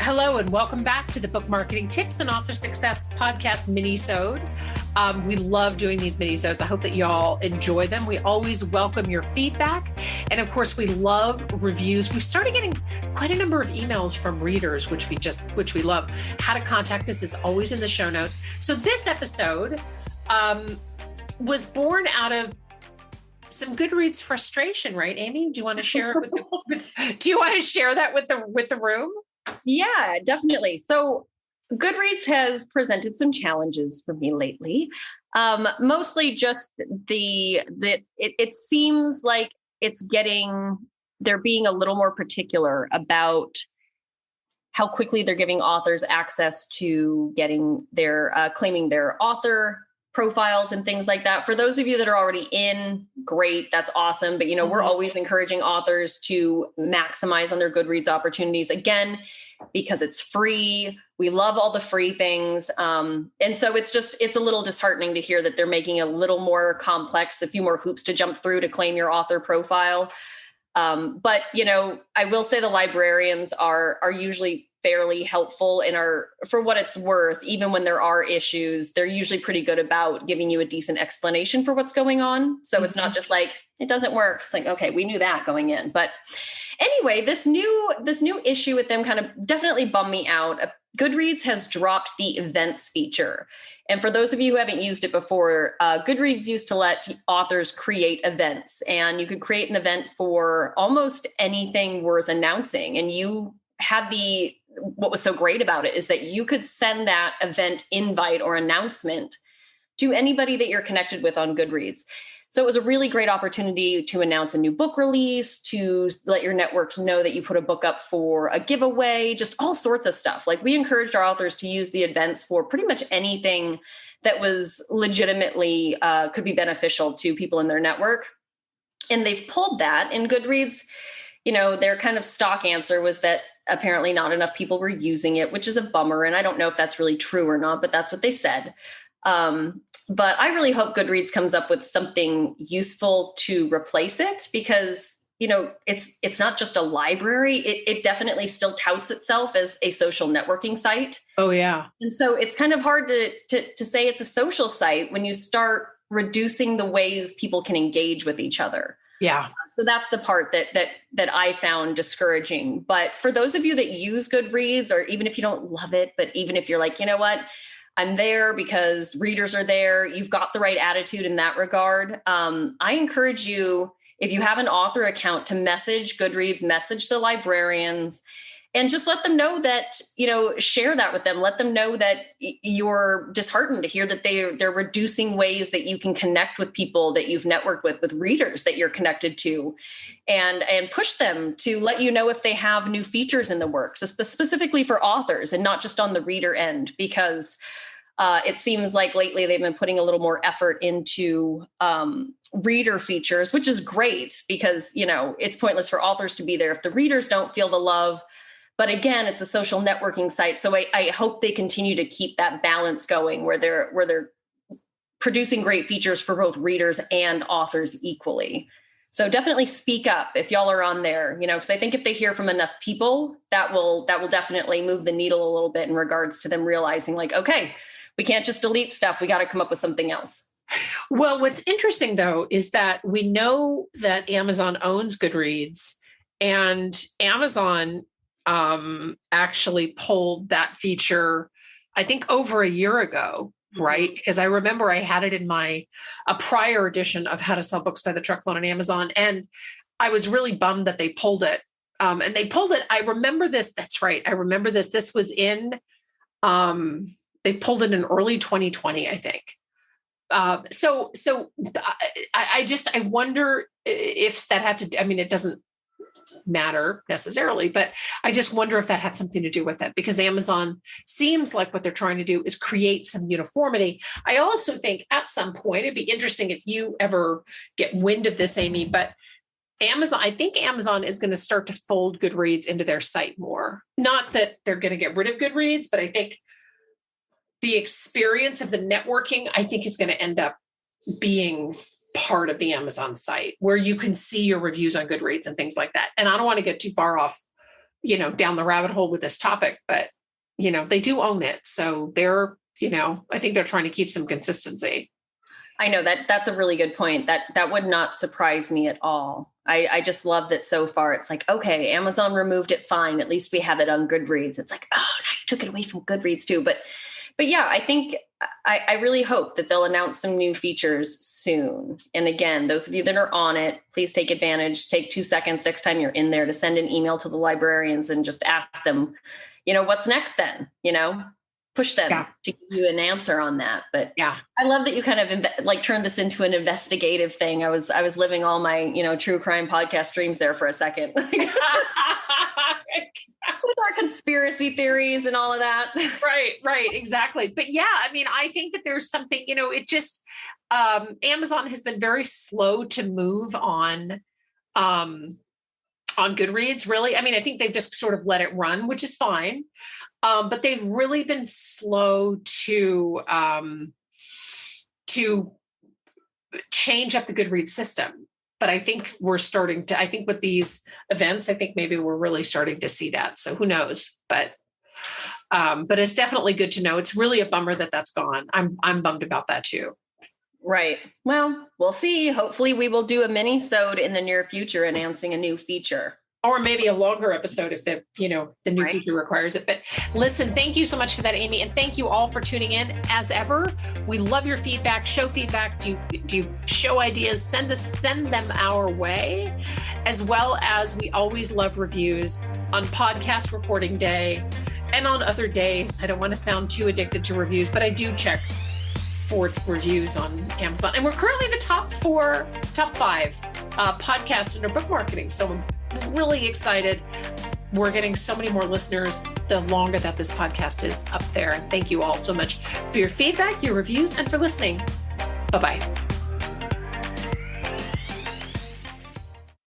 Hello and welcome back to the Book Marketing Tips and Author Success Podcast Minisode. We love doing these minisodes. I hope that y'all enjoy them. We always welcome your feedback. And of course, we love reviews. We've started getting quite a number of emails from readers, which we love. How to contact us is always in the show notes. So this episode was born out of some Goodreads frustration, right, Amy? Do you want to share it do you want to share that with the room? Yeah, definitely. So Goodreads has presented some challenges for me lately. Mostly just it seems like they're being a little more particular about how quickly they're giving authors access to getting their claiming their author profiles and things like that. For those of you that are already in, great, that's awesome. But we're always encouraging authors to maximize on their Goodreads opportunities, again, because it's free. We love all the free things. And so it's a little disheartening to hear that they're making a little more complex, a few more hoops to jump through to claim your author profile. But I will say the librarians are usually fairly helpful and are, for what it's worth, even when there are issues, they're usually pretty good about giving you a decent explanation for what's going on. So it's not just like, it doesn't work. It's like, okay, we knew that going in. But anyway, this new issue with them kind of definitely bummed me out. Goodreads has dropped the events feature. And for those of you who haven't used it before, Goodreads used to let authors create events, and you could create an event for almost anything worth announcing. And you had what was so great about it is that you could send that event invite or announcement to anybody that you're connected with on Goodreads. So it was a really great opportunity to announce a new book release, to let your networks know that you put a book up for a giveaway, just all sorts of stuff. Like, we encouraged our authors to use the events for pretty much anything that was legitimately could be beneficial to people in their network. And they've pulled that. In Goodreads, their kind of stock answer was that apparently not enough people were using it, which is a bummer. And I don't know if that's really true or not, but that's what they said. But I really hope Goodreads comes up with something useful to replace it, because, it's not just a library. It definitely still touts itself as a social networking site. Oh, yeah. And so it's kind of hard to say it's a social site when you start reducing the ways people can engage with each other. Yeah. So that's the part that I found discouraging. But for those of you that use Goodreads, or even if you don't love it, but even if you're like, you know what, I'm there because readers are there, you've got the right attitude in that regard. I encourage you, if you have an author account, to message Goodreads, message the librarians, and just let them know that, share that with them. Let them know that you're disheartened to hear that they're reducing ways that you can connect with people that you've networked with readers that you're connected to, and push them to let you know if they have new features in the works, specifically for authors and not just on the reader end, because it seems like lately they've been putting a little more effort into reader features, which is great, because, it's pointless for authors to be there if the readers don't feel the love. But again, it's a social networking site. So I hope they continue to keep that balance going, where they're producing great features for both readers and authors equally. So definitely speak up if y'all are on there, because I think if they hear from enough people, that will definitely move the needle a little bit in regards to them realizing, like, okay, we can't just delete stuff. We got to come up with something else. Well, what's interesting, though, is that we know that Amazon owns Goodreads, and Amazon actually pulled that feature, I think, over a year ago, right? Because I remember I had it in a prior edition of How to Sell Books by the Truckload on Amazon, and I was really bummed that they pulled it. And they pulled it. I remember this. That's right. I remember this. This was in, they pulled it in early 2020, I think. So I wonder if that had to, it doesn't matter necessarily, but I just wonder if that had something to do with it, because Amazon seems like what they're trying to do is create some uniformity. I also think at some point, it'd be interesting if you ever get wind of this, Amy, but I think Amazon is going to start to fold Goodreads into their site more. Not that they're going to get rid of Goodreads, but I think the experience of the networking, I think, is going to end up being part of the Amazon site, where you can see your reviews on Goodreads and things like that. And I don't want to get too far off down the rabbit hole with this topic, but, they do own it. So they're, I think they're trying to keep some consistency. I know that's a really good point. That would not surprise me at all. I just love that so far. It's like, okay, Amazon removed it. Fine. At least we have it on Goodreads. It's like, oh, now you took it away from Goodreads too. But yeah, I think I really hope that they'll announce some new features soon. And again, those of you that are on it, please take advantage. Take 2 seconds next time you're in there to send an email to the librarians and just ask them, what's next then, push them to give you an answer on that. But yeah, I love that you kind of turned this into an investigative thing. I was living all my, true crime podcast dreams there for a second. With our conspiracy theories and all of that. Right. Exactly. But yeah, I mean, I think that there's something, it just, Amazon has been very slow to move on Goodreads, really. I mean, I think they've just sort of let it run, which is fine. But they've really been slow to change up the Goodreads system. But I think I think with these events, I think maybe we're really starting to see that. So who knows? But it's definitely good to know. It's really a bummer that that's gone. I'm bummed about that too. Right. Well, we'll see. Hopefully we will do a Minisode in the near future announcing a new feature. Or maybe a longer episode if the new feature requires it. But listen, thank you so much for that, Amy. And thank you all for tuning in. As ever, we love your feedback. Show feedback. Do you show ideas? Send them our way. As well as we always love reviews on podcast recording day and on other days. I don't want to sound too addicted to reviews, but I do check for reviews on Amazon. And we're currently the top 5 podcasts under book marketing. So I'm really excited. We're getting so many more listeners the longer that this podcast is up there. And thank you all so much for your feedback, your reviews, and for listening. Bye-bye.